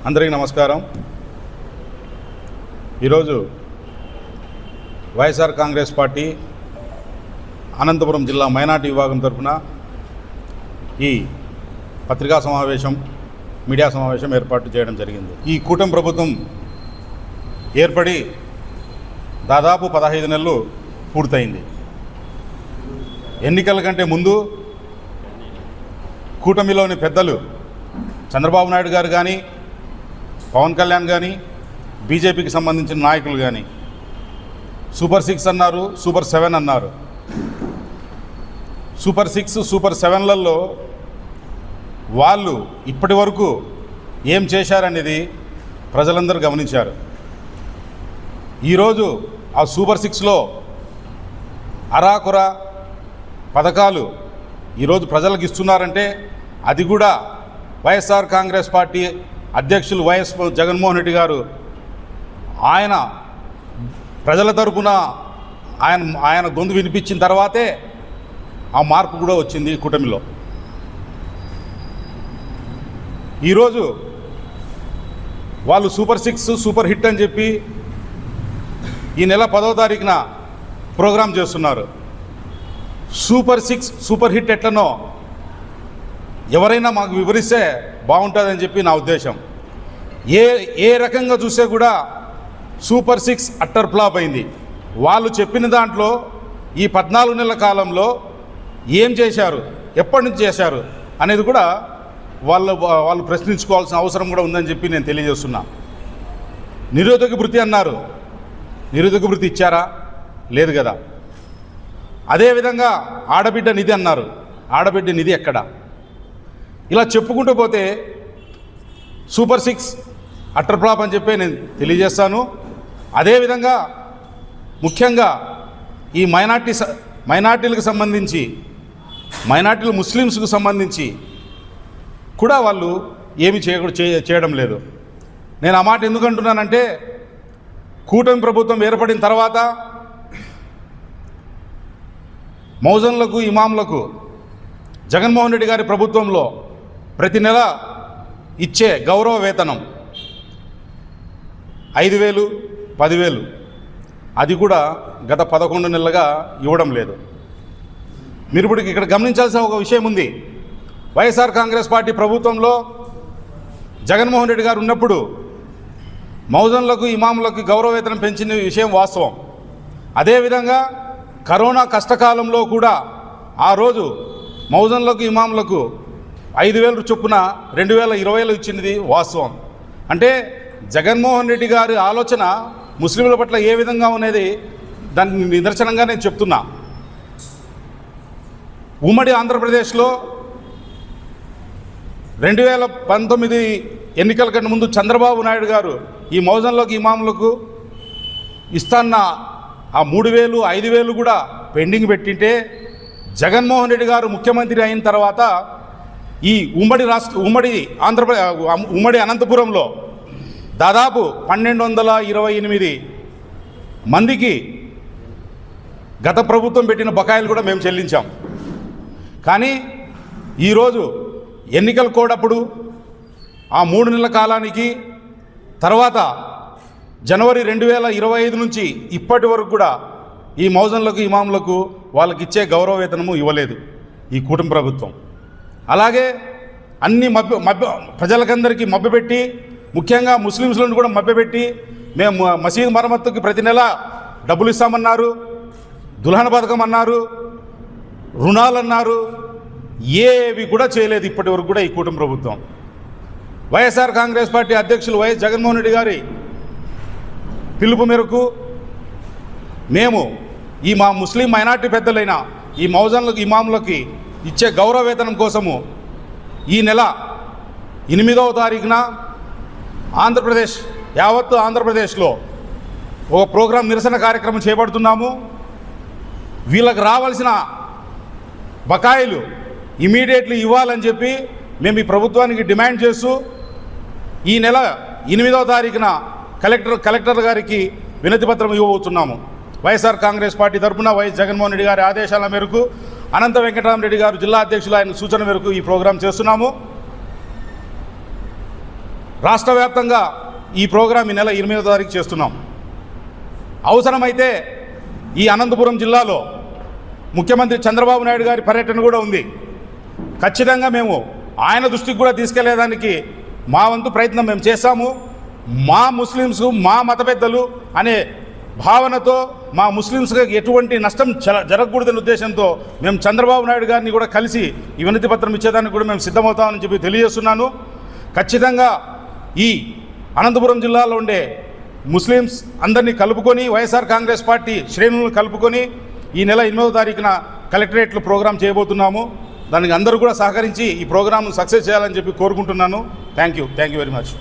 అందరికీ నమస్కారం. ఈరోజు వైఎస్ఆర్ కాంగ్రెస్ పార్టీ అనంతపురం జిల్లా మైనార్టీ విభాగం తరఫున ఈ పత్రికా సమావేశం, మీడియా సమావేశం ఏర్పాటు చేయడం జరిగింది. ఈ కూటమి ప్రభుత్వం ఏర్పడి దాదాపు 15 నెలలు పూర్తయింది. ఎన్నికల కంటే ముందు కూటమిలోని పెద్దలు చంద్రబాబు నాయుడు గారు కానీ, పవన్ కళ్యాణ్ కానీ, బీజేపీకి సంబంధించిన నాయకులు కానీ సూపర్ 6 అన్నారు, సూపర్ 7 అన్నారు. సూపర్ 6, సూపర్ 7లలో వాళ్ళు ఇప్పటి వరకు ఏం చేశారనేది ప్రజలందరూ గమనించారు. ఈరోజు ఆ సూపర్ 6లో అరాకొర పథకాలు ఈరోజు ప్రజలకు ఇస్తున్నారంటే అది కూడా వైఎస్ఆర్ కాంగ్రెస్ పార్టీ అధ్యక్షులు వైఎస్ జగన్మోహన్ రెడ్డి గారు ఆయన ప్రజల తరపున ఆయన గొంతు వినిపించిన తర్వాతే ఆ మార్పు కూడా వచ్చింది ఈ కూటమిలో. ఈరోజు వాళ్ళు సూపర్ 6, సూపర్ హిట్ అని చెప్పి ఈ నెల 10వ తారీఖున ప్రోగ్రాం చేస్తున్నారు. సూపర్ 6, సూపర్ హిట్ ఎట్లనో ఎవరైనా మాకు వివరిస్తే బాగుంటుందని చెప్పి నా ఉద్దేశం. ఏ రకంగా చూస్తే కూడా సూపర్ 6 అట్టర్ ఫ్లాప్ అయింది. వాళ్ళు చెప్పిన దాంట్లో ఈ 14 నెలల కాలంలో ఏం చేశారు, ఎప్పటి నుంచి చేశారు అనేది కూడా వాళ్ళు ప్రశ్నించుకోవాల్సిన అవసరం కూడా ఉందని చెప్పి నేను తెలియజేస్తున్నా. నిరుద్యోగ భృతి అన్నారు, నిరుద్యోగ భృతి ఇచ్చారా? లేదు కదా. అదేవిధంగా ఆడబిడ్డ నిధి అన్నారు, ఆడబిడ్డ నిధి ఎక్కడ? ఇలా చెప్పుకుంటూ పోతే సూపర్ 6 అట్టర్ ఫ్లాప్ అని చెప్పి నేను తెలియజేస్తాను. అదేవిధంగా ముఖ్యంగా ఈ మైనార్టీలకు సంబంధించి, మైనార్టీలు ముస్లిమ్స్కు సంబంధించి కూడా వాళ్ళు ఏమి చేయడం లేదు. నేను ఆ మాట ఎందుకు అంటున్నానంటే, కూటమి ప్రభుత్వం ఏర్పడిన తర్వాత మౌజన్లకు, ఇమాంలకు జగన్మోహన్ రెడ్డి గారి ప్రభుత్వంలో ప్రతి నెల ఇచ్చే గౌరవ వేతనం 5,000, 10,000 అది కూడా గత 11 నెలలుగా ఇవ్వడం లేదు. మీరు ఇప్పుడు ఇక్కడ గమనించాల్సిన ఒక విషయం ఉంది. వైఎస్ఆర్ కాంగ్రెస్ పార్టీ ప్రభుత్వంలో జగన్మోహన్ రెడ్డి గారు ఉన్నప్పుడు మౌజన్లకు, ఇమాములకు గౌరవ వేతనం పెంచిన విషయం వాస్తవం. అదేవిధంగా కరోనా కష్టకాలంలో కూడా ఆ రోజు మౌజన్లకు, ఇమాములకు 5,000 చొప్పున 2020లో ఇచ్చినది వాస్తవం. అంటే జగన్మోహన్ రెడ్డి గారి ఆలోచన ముస్లింల పట్ల ఏ విధంగా ఉన్నది దాని నిదర్శనంగా నేను చెప్తున్నా. ఉమ్మడి ఆంధ్రప్రదేశ్లో 2019 ఎన్నికల కంటే ముందు చంద్రబాబు నాయుడు గారు ఈ మౌజన్లకు, ఇమాములకు ఇస్తాన్న ఆ 3,000, 5,000 కూడా పెండింగ్ పెట్టింటే జగన్మోహన్ రెడ్డి గారు ముఖ్యమంత్రి అయిన తర్వాత ఈ ఉమ్మడి అనంతపురంలో దాదాపు 1,228 మందికి గత ప్రభుత్వం పెట్టిన బకాయిలు కూడా మేము చెల్లించాం. కానీ ఈరోజు ఎన్నికల కోడప్పుడు ఆ 3 నెలల కాలానికి తర్వాత జనవరి 2025 నుంచి ఇప్పటి వరకు కూడా ఈ మౌజన్లకు, ఇమాములకు వాళ్ళకి ఇచ్చే గౌరవ వేతనము ఇవ్వలేదు ఈ కూటమి ప్రభుత్వం. అలాగే అన్ని ప్రజలకందరికీ మభ్యపెట్టి, ముఖ్యంగా ముస్లింస్లను కూడా మభ్యపెట్టి మేము మసీదు మరమ్మతుకి ప్రతి నెల డబ్బులు ఇస్తామన్నారు, దుల్హన్ పథకం అన్నారు, రుణాలన్నారు, ఏవి కూడా చేయలేదు ఇప్పటి వరకు కూడా ఈ కూటమి ప్రభుత్వం. వైఎస్ఆర్ కాంగ్రెస్ పార్టీ అధ్యక్షులు వైఎస్ జగన్మోహన్ రెడ్డి గారి పిలుపు మేరకు మేము ఈ మా ముస్లిం మైనార్టీ పెద్దలైన ఈ మౌజన్లకు, ఇమాములకి ఇచ్చే గౌరవ వేతనం కోసము ఈ నెల 8వ తారీఖున యావత్తు ఆంధ్రప్రదేశ్లో ఒక ప్రోగ్రాం, నిరసన కార్యక్రమం చేపడుతున్నాము. వీళ్ళకి రావాల్సిన బకాయిలు ఇమీడియట్లీ ఇవ్వాలని చెప్పి మేము ఈ ప్రభుత్వానికి డిమాండ్ చేస్తూ ఈ నెల 8వ తారీఖున కలెక్టర్ గారికి వినతి పత్రం ఇవ్వబోతున్నాము. వైఎస్ఆర్ కాంగ్రెస్ పార్టీ తరఫున వైఎస్ జగన్మోహన్ రెడ్డి గారి ఆదేశాల మేరకు అనంత వెంకటరామరెడ్డి గారు జిల్లా అధ్యక్షులు ఆయన సూచన మేరకు ఈ ప్రోగ్రాం చేస్తున్నాము. రాష్ట్ర వ్యాప్తంగా ఈ ప్రోగ్రాం ఈ నెల 8వ తారీఖు చేస్తున్నాం. అవసరమైతే ఈ అనంతపురం జిల్లాలో ముఖ్యమంత్రి చంద్రబాబు నాయుడు గారి పర్యటన కూడా ఉంది. ఖచ్చితంగా మేము ఆయన దృష్టికి కూడా తీసుకెళ్లేదానికి మా వంతు ప్రయత్నం మేము చేస్తాము. మా ముస్లిమ్స్ మా మత పెద్దలు అనే భావనతో మా ముస్లిమ్స్కి ఎటువంటి నష్టం జరగకూడదనే ఉద్దేశంతో మేము చంద్రబాబు నాయుడు గారిని కూడా కలిసి ఈ వినతి పత్రం ఇచ్చేదానికి కూడా మేము సిద్ధమవుతామని చెప్పి తెలియజేస్తున్నాను. ఖచ్చితంగా ఈ అనంతపురం జిల్లాలో ఉండే ముస్లిమ్స్ అందరినీ కలుపుకొని వైఎస్ఆర్ కాంగ్రెస్ పార్టీ శ్రేణులను కలుపుకొని ఈ నెల 8వ తారీఖున కలెక్టరేట్లో ప్రోగ్రాం చేయబోతున్నాము. దానికి అందరూ కూడా సహకరించి ఈ ప్రోగ్రాంను సక్సెస్ చేయాలని చెప్పి కోరుకుంటున్నాను. Thank you very much.